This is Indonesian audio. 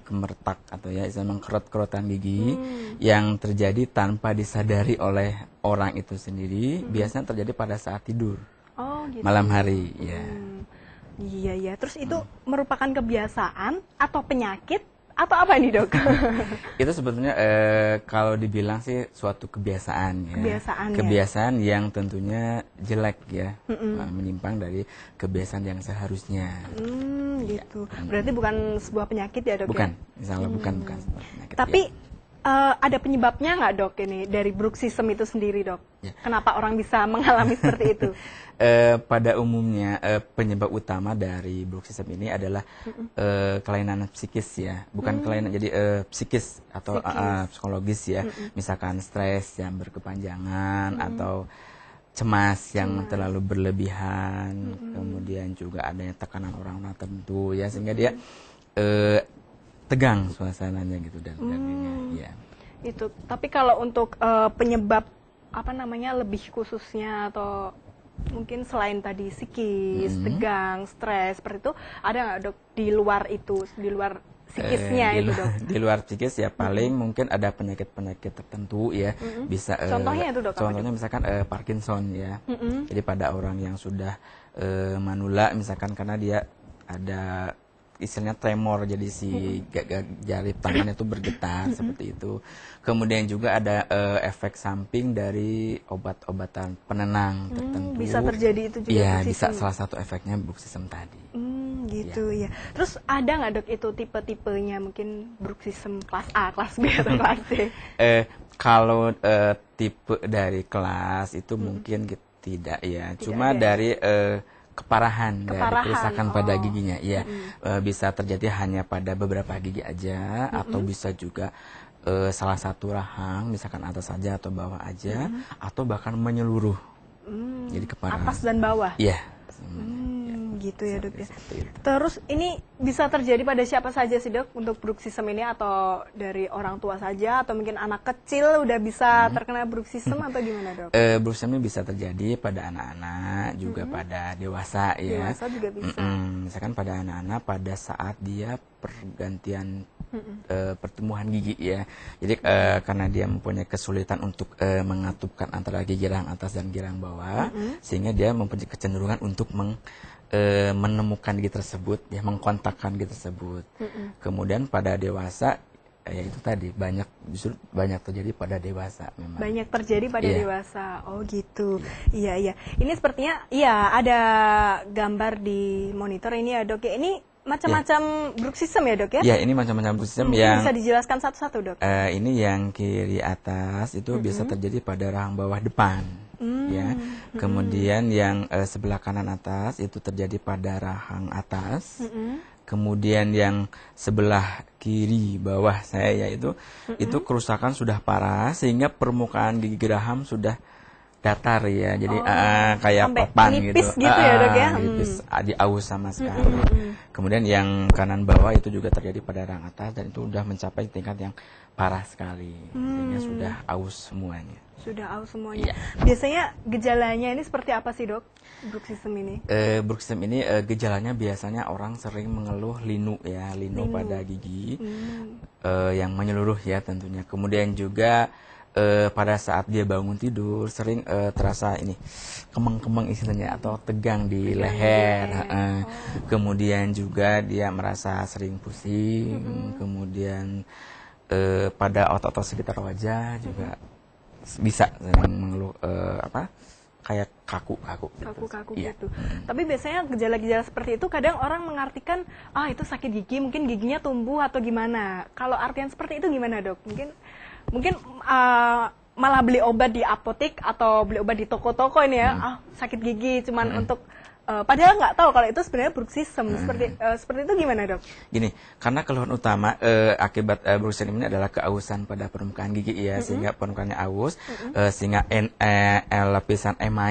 kemertak atau ya istilah mengkerot-kerotan gigi yang terjadi tanpa disadari oleh orang itu sendiri, biasanya terjadi pada saat tidur. Oh, gitu. Malam hari, ya. Iya, iya. Terus itu merupakan kebiasaan atau penyakit atau apa ini, Dok? Itu sebetulnya kalau dibilang sih suatu kebiasaan ya. Kebiasaan yang tentunya jelek ya, menyimpang dari kebiasaan yang seharusnya. Gitu. Berarti bukan sebuah penyakit ya, Dok? Bukan, ya? insya Allah bukan sebuah penyakit. Tapi ya. Ada penyebabnya nggak, Dok, ini dari bruxism itu sendiri, Dok? Ya. Kenapa orang bisa mengalami seperti itu? Pada umumnya penyebab utama dari bruxism ini adalah kelainan psikis ya, bukan kelainan jadi psikis atau psikologis ya, misalkan stres yang berkepanjangan atau cemas yang terlalu berlebihan, kemudian juga adanya tekanan orang tertentu ya, sehingga dia tegang suasananya gitu dan sebagainya. Ya. Itu. Tapi kalau untuk penyebab apa namanya lebih khususnya atau mungkin selain tadi psikis, tegang, stres seperti itu, ada nggak, Dok, di luar itu, di luar psikisnya itu, Dok? Di luar psikis ya paling mungkin ada penyakit-penyakit tertentu ya, bisa contohnya itu, Dok? Contohnya misalkan Parkinson ya. Jadi pada orang yang sudah manula misalkan karena dia ada istilahnya tremor, jadi si jari tangannya itu bergetar seperti itu. Kemudian juga ada efek samping dari obat-obatan penenang tertentu. Bisa terjadi itu juga. Iya, bisa salah satu efeknya bruxism tadi. Gitu ya. Terus ada nggak, Dok, itu tipe-tipenya, mungkin bruxism kelas A, kelas B atau kelas C? Kalau tipe dari kelas itu mungkin tidak ya. Cuma ada. dari keparahan dari kerusakan pada giginya, ya bisa terjadi hanya pada beberapa gigi aja, atau bisa juga salah satu rahang, misalkan atas saja atau bawah aja, atau bahkan menyeluruh. Jadi keparahan. Atas dan bawah. Iya. Gitu ya, Dok ya. Terus ini bisa terjadi pada siapa saja sih, Dok, untuk bruxism ini, atau dari orang tua saja atau mungkin anak kecil udah bisa terkena bruxism atau gimana, Dok? Bruxism ini bisa terjadi pada anak-anak juga pada dewasa ya. Dewasa juga bisa. Misalkan pada anak-anak pada saat dia pergantian pertumbuhan gigi ya. Jadi karena dia mempunyai kesulitan untuk mengatupkan antara gigi rahang atas dan gigi rahang bawah, sehingga dia mempunyai kecenderungan untuk menemukan gigi tersebut, ya mengkontakkan gigi tersebut. Kemudian pada dewasa, ya itu tadi justru banyak terjadi pada dewasa memang. Banyak terjadi pada dewasa. Oh gitu. Iya, iya. Ini sepertinya iya ada gambar di monitor ini ya, Dok. Ya, ini macam-macam bruxism ya, Dok ya? Ya, ini macam-macam bruxism yang bisa dijelaskan satu-satu, Dok. Ini yang kiri atas itu bisa terjadi pada rahang bawah depan. Ya. Kemudian yang sebelah kanan atas itu terjadi pada rahang atas. Kemudian yang sebelah kiri bawah saya yaitu itu kerusakan sudah parah sehingga permukaan gigi geraham sudah datar ya. Jadi kayak papan nipis gitu. Gitu ya, Dok ya. Nipis, diaus sama sekali. Kemudian yang kanan bawah itu juga terjadi pada rahang atas dan itu sudah mencapai tingkat yang parah sekali. Sehingga sudah aus semuanya. Sudah aus semuanya. Biasanya gejalanya ini seperti apa sih, Dok? Bruxism ini? Bruxism ini gejalanya biasanya orang sering mengeluh linu ya, linu pada gigi yang menyeluruh ya tentunya. Kemudian juga pada saat dia bangun tidur sering terasa ini kemeng-kemeng istilahnya atau tegang di leher. Kemudian juga dia merasa sering pusing. Kemudian pada otot-otot sekitar wajah juga bisa mengeluh kayak kaku-kaku gitu. Tapi biasanya gejala-gejala seperti itu kadang orang mengartikan itu sakit gigi, mungkin giginya tumbuh atau gimana. Kalau artian seperti itu gimana, Dok? Mungkin malah beli obat di apotek atau beli obat di toko-toko ini ya, sakit gigi cuman untuk padahal nggak tahu kalau itu sebenarnya bruxism. Seperti itu gimana, Dok? Gini, karena keluhan utama akibat bruxism ini adalah keausan pada permukaan gigi ya, sehingga permukaannya aus, sehingga lapisan emai